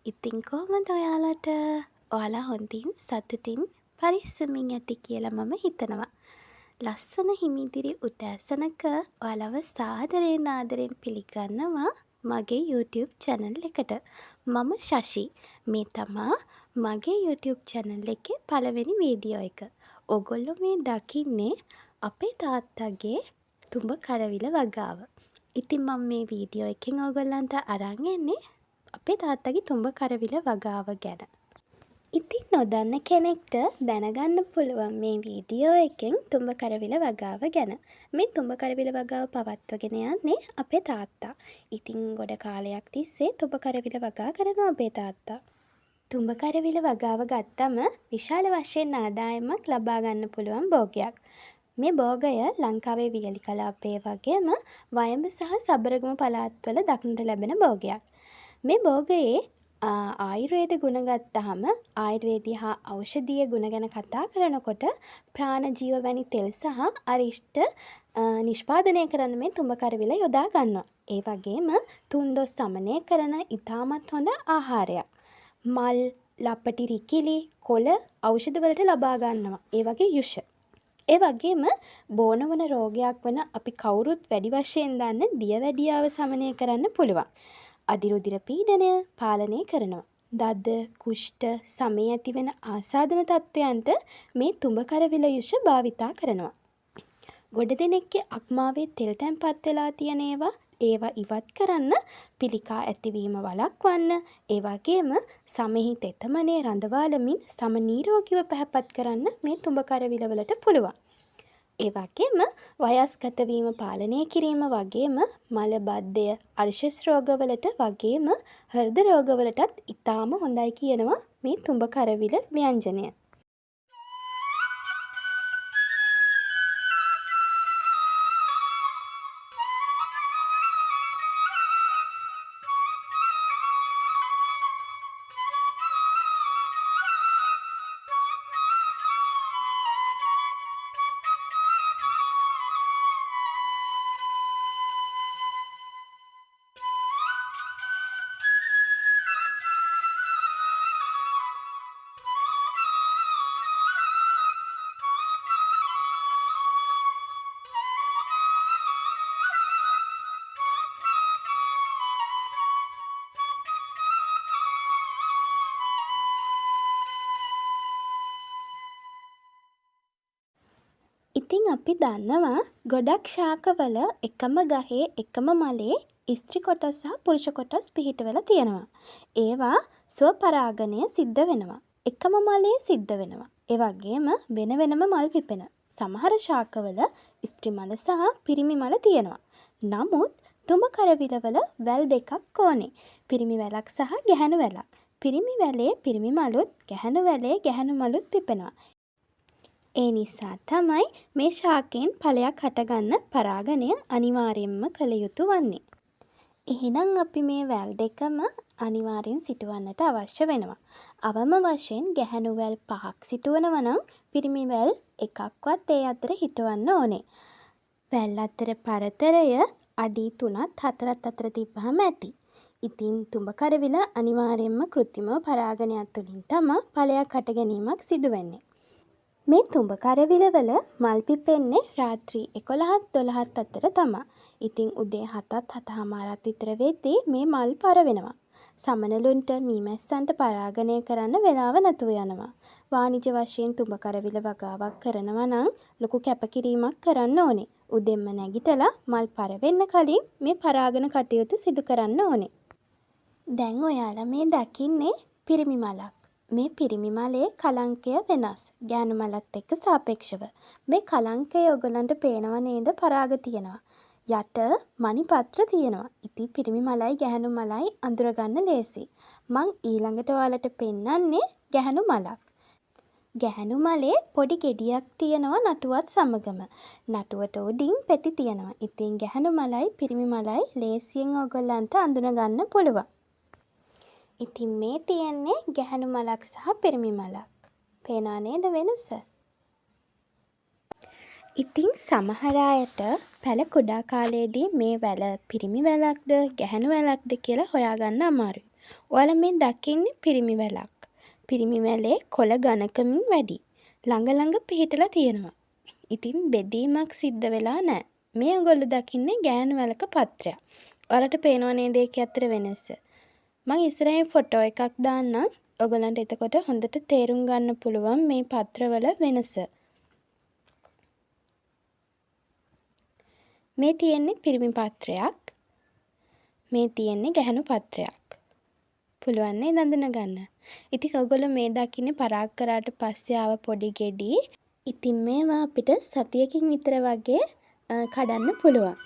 ඉතින් කොහොමද ඔයාලට? ඔයාලා හොඳින් සතුටින් පරිස්සමින් ඇති කියලා මම හිතනවා. ලස්සන හිමිදිරි උදෑසනක ඔයාලව සාදරයෙන් ආදරයෙන් පිළිගන්නවා මගේ YouTube channel එකට. මම ශෂි. මේ තමා මගේ YouTube channel එකේ පළවෙනි වීඩියෝ එක. ඔගොල්ලෝ මේ දකින්නේ අපේ තාත්තගේ තුඹ කරවිල වගාව. ඉතින් මම මේ වීඩියෝ එකෙන් ඔයගොල්ලන්ට අරන් එන්නේ අපේ තාත්තගේ තුඹ කරවිල වගාව ගැන. ඉතින් නොදන්න කෙනෙක්ට දැනගන්න පුළුවන් මේ වීඩියෝ එකෙන් තුඹ කරවිල වගාව ගැන. මේ තුඹ කරවිල වගාව පවත්වගෙන යන්නේ අපේ තාත්තා. ඉතින් ගොඩ කාලයක් තිස්සේ තුඹ කරවිල වගා කරනවා අපේ තාත්තා. තුඹ කරවිල වගාව ගත්තම විශාල වශයෙන් ආදායමක් ලබා ගන්න පුළුවන් භෝගයක්. මේ භෝගය ලංකාවේ වියලි කලාපයේ වගේම වයඹ සහ සබරගමු පළාත්වල දක්නට ලැබෙන භෝගයක්. මේ භෝගයේ ආයුර්වේද ගුණ ගත්තහම ආයුර්වේදීය හා ඖෂධීය ගුණ ගැන කතා කරනකොට ප්‍රාණජීව වැනි තෙල් සහ අරිෂ්ට නිෂ්පාදනය කරන මේ තුඹ කරවිල යොදා ගන්නවා. ඒ වගේම තුන්දොස් සමනය කරන ඉතාමත් හොඳ ආහාරයක්. මල්, ලපටි රිකිලි, කොළ ඖෂධ වලට ලබා ගන්නවා. ඒ වගේ යුෂ. ඒ වගේම බෝන වන රෝගයක් වන අපි කවුරුත් වැඩි වශයෙන් දන්න දියවැඩියාව සමනය කරන්න පුළුවන්. අධිරුධිර පීඩනය පාලනය කරනවා. දද, කුෂ්ඨ, සමේ ඇතිවන ආසාදන තත්ත්වයන්ට මේ තුඹ කරවිල යුෂ භාවිතා කරනවා. ගොඩ දෙනෙක්ගේ අක්මාවේ තෙල් තැන්පත් වෙලා තියෙන ඒවා ඉවත් කරන්න, පිළිකා ඇතිවීම වළක්වන්න, ඒ වගේම සමෙහි තෙතමනේ රඳවාලමින් සම නිරෝගීව පැහැපත් කරන්න මේ තුඹ කරවිල වලට පුළුවන්. ඒ වගේම වයස්ගත වීම පාලනය කිරීම වගේම මලබද්ධය, අර්ශස් රෝගවලට වගේම හෘද රෝගවලටත් ඉතාම හොඳයි කියනවා මේ තුඹ කරවිල ව්‍යංජනය. ඉතින් අපි දන්නවා ගොඩක් ශාකවල එකම ගහේ එකම මලේ ස්ත්‍රී කොටස් සහ පුරුෂ කොටස් පිහිට වෙලා තියෙනවා. ඒවා ස්වපරාගණය සිද්ධ වෙනවා. එකම මලේ සිද්ධ වෙනවා. ඒ වගේම වෙන වෙනම මල් පිපෙන. සමහර ශාකවල ස්ත්‍රී මල සහ පිරිමි මල තියෙනවා. නමුත් තුඹ කරවිලවල වැල් දෙකක් ඕනේ. පිරිමි වැලක් සහ ගැහැණු වැලක්. පිරිමි වැලේ පිරිමි මලුත් ගැහැණු වැලේ ගැහැණු මලුත් පිපෙනවා. ඒ නිසා තමයි මේ ශාකයෙන් ඵලයක් හටගන්න පරාගණය අනිවාර්යෙන්ම කළ යුතු වන්නේ. එහෙනම් අපි මේ වැල් දෙකම අනිවාර්යෙන් සිටුවන්නට අවශ්‍ය වෙනවා. අවම වශයෙන් ගැහැණු වැල් 5ක් සිටුවනවා නම් පිරිමි වැල් එකක්වත් ඒ අතර හිටවන්න ඕනේ. වැල් අතර පරතරය අඩි 3ත් 4ත් අතර තිබ්බහම ඇති. ඉතින් තුඹ කරවිල අනිවාර්යෙන්ම කෘත්‍රිම පරාගණයක් තුළින් තමයි ඵලයක් හට ගැනීමක් සිදු වෙන්නේ. මේ තුඹ කරවිලවල මල් පිපෙන්නේ රාත්‍රී 11ත් 12ත් අතර තමයි. ඉතින් උදේ 7ත් 7:00 විතර වෙද්දී මේ මල් පර වෙනවා. සමනලුන්ට මීමැස්සන්ට පරාගණය කරන්න වෙලාව නැතුව යනවා. වාණිජ වශයෙන් තුඹ කරවිල වගාවක් කරනවා නම් ලොකු කැපකිරීමක් කරන්න ඕනේ. උදෙන්ම නැගිටලා මල් පර වෙන්න කලින් මේ පරාගණ කටයුතු සිදු කරන්න ඕනේ. දැන් ඔයාලා මේ දකින්නේ පිරිමි මලක්. මේ පිරිමි මලේ කලංකය වෙනස්. ගැහැණු මලත් එක්ක සාපේක්ෂව. මේ කලංකය ඔයගලන්ට පේනව නේද? පරාග තියෙනවා. යට මණි පත්‍ර තියෙනවා. ඉතින් පිරිමි මලයි ගැහැණු මලයි අඳුරගන්න ලේසි. මං ඊළඟට ඔයාලට පෙන්නන්නේ ගැහැණු මලක්. ගැහැණු මලේ පොඩි ගෙඩියක් තියෙනවා නටුවත් සමගම. නටුවට උඩින් පෙති තියෙනවා. ඉතින් ගැහැණු මලයි පිරිමි මලයි ලේසියෙන් ඔයගලන්ට අඳුනගන්න පුළුවන්. ඉතින් මේ තියෙන්නේ ගැහැණු මලක් සහ පිරිමි මලක්. පේනවා නේද වෙනස? ඉතින් සමහර අයට පැල කුඩා කාලයේදී මේ වැල පිරිමි වැලක්ද ගැහැණු වැලක්ද කියලා හොයාගන්න අමාරුයි. ඔයාලා මේ දකින්නේ පිරිමි වැලක්. පිරිමි වැලේ කොළ ඝනකමින් වැඩි. ළඟ ළඟ පිහිටලා තියෙනවා. ඉතින් බෙදීමක් සිද්ධ වෙලා නැහැ. මේ ඔයගොල්ලෝ දකින්නේ ගෑනු වැලක පත්‍රයක්. ඔයාලට පේනව නේද ඒකේ අතර වෙනස? මම ඉස්සරහින් ෆොටෝ එකක් දාන්නම්. ඔයගලන්ට එතකොට හොඳට තේරුම් ගන්න පුළුවන් මේ පත්‍රවල වෙනස. මේ තියෙන්නේ පිරිමි පත්‍රයක්. මේ තියෙන්නේ ගැහණු පත්‍රයක්. පුළුවන් නේද අඳුන ගන්න. ඉතින් ඔයගොල්ලෝ මේ දකින්නේ පරාක් කරාට පස්සේ ආව පොඩි ගෙඩි. ඉතින් මේවා අපිට සතියකින් විතර වගේ කඩන්න පුළුවන්.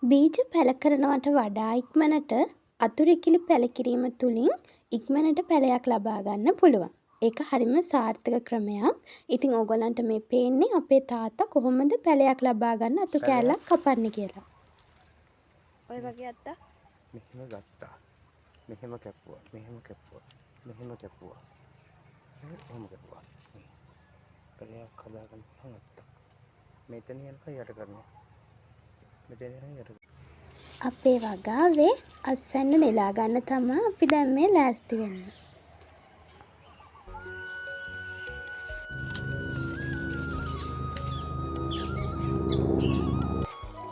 බීජ පැළ කරනවට වඩා ඉක්මනට අතුරිකිලි පැළ කිරීම තුළින් ඉක්මනට පැළයක් ලබා ගන්න පුළුවන්. ඒක හරිම සාර්ථක ක්‍රමයක්. ඉතින් ඕගොල්ලන්ට මේ පේන්නේ අපේ තාත්තා කොහොමද පැළයක් ලබා ගන්න අතු කෑල්ලක් කපන්නේ කියලා. ඔය වගේ අත්තා මෙහෙම ගත්තා. මෙහෙම කැපුවා. මෙහෙම කැපුවා. මෙහෙම කැපුවා. එහෙම කැපුවා. පැළයක් හදාගන්න ගත්තා. මෙතන යනකම් යට කරනවා. අපේ වගාවේ අස්වැන්න නෙලා ගන්න තමයි අපි දැන් මේ ලෑස්ති වෙන්නේ.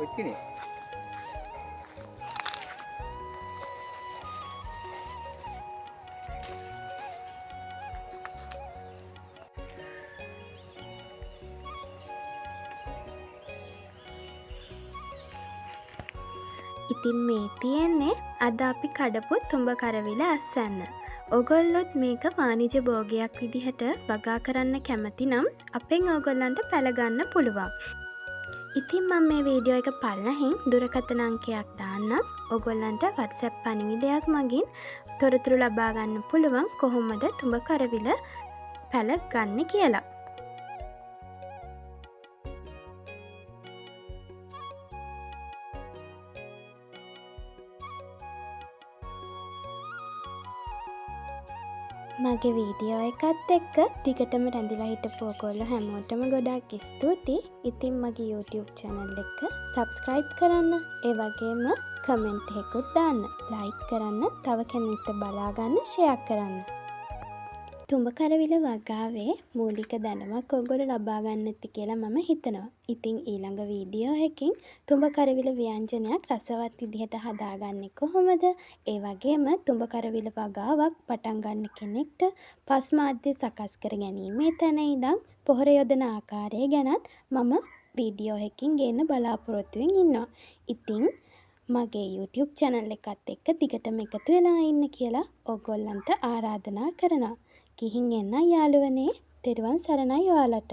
ඔච්චිනේ. ඉතින් මේ තියෙන්නේ අද අපි කඩපු තුඹ කරවිල අස්වැන්න. ඔගොල්ලොත් මේක වාණිජ භෝගයක් විදිහට වගා කරන්න කැමති නම් අපෙන් ඕගොල්ලන්ට පැළ ගන්න පුළුවන්. ඉතින් මම මේ වීඩියෝ එක පල්ලහින් දුරකථන අංකයක් දාන්නම්. ඔගොල්ලන්ට WhatsApp පණිවිඩයක් මගින් තොරතුරු ලබා ගන්න පුළුවන් කොහොමද තුඹ කරවිල පැළ ගන්න කියලා. මගේ වීඩියෝ එකත් එක්ක දිගටම රැඳිලා හිටපු ඔයගොල්ලෝ හැමෝටම ගොඩාක් ස්තුතියි. ඉතින් මගේ YouTube channel එක subscribe කරන්න, ඒ වගේම comment එකකුත් දාන්න, like කරන්න, තව කෙනෙක්ට බලා ගන්න share කරන්න. තුඹ කරවිල වගාවේ මූලික දැනුමක් ඔයගොල්ලෝ ලබා ගන්න ඇති කියලා මම හිතනවා. ඉතින් ඊළඟ වීඩියෝ එකකින් තුඹ කරවිල ව්‍යංජනයක් රසවත් විදිහට හදාගන්නේ කොහොමද? ඒ වගේම තුඹ කරවිල වගාවක් පටන් ගන්න කෙනෙක්ට පස් මාධ්‍ය සකස් කර ගැනීමේ තැන ඉඳන් පොහොර යොදන ආකාරය ගැනත් මම වීඩියෝ එකකින් ගේන්න බලාපොරොත්තු ඉන්නවා. ඉතින් මගේ YouTube channel එකත් එක්ක දිගටම එකතු වෙලා ඉන්න කියලා ඔයගොල්ලන්ට ආරාධනා කරනවා. ගිහින් එන්න යාළුවනේ. තෙරුවන් සරණයි ඔයාලට.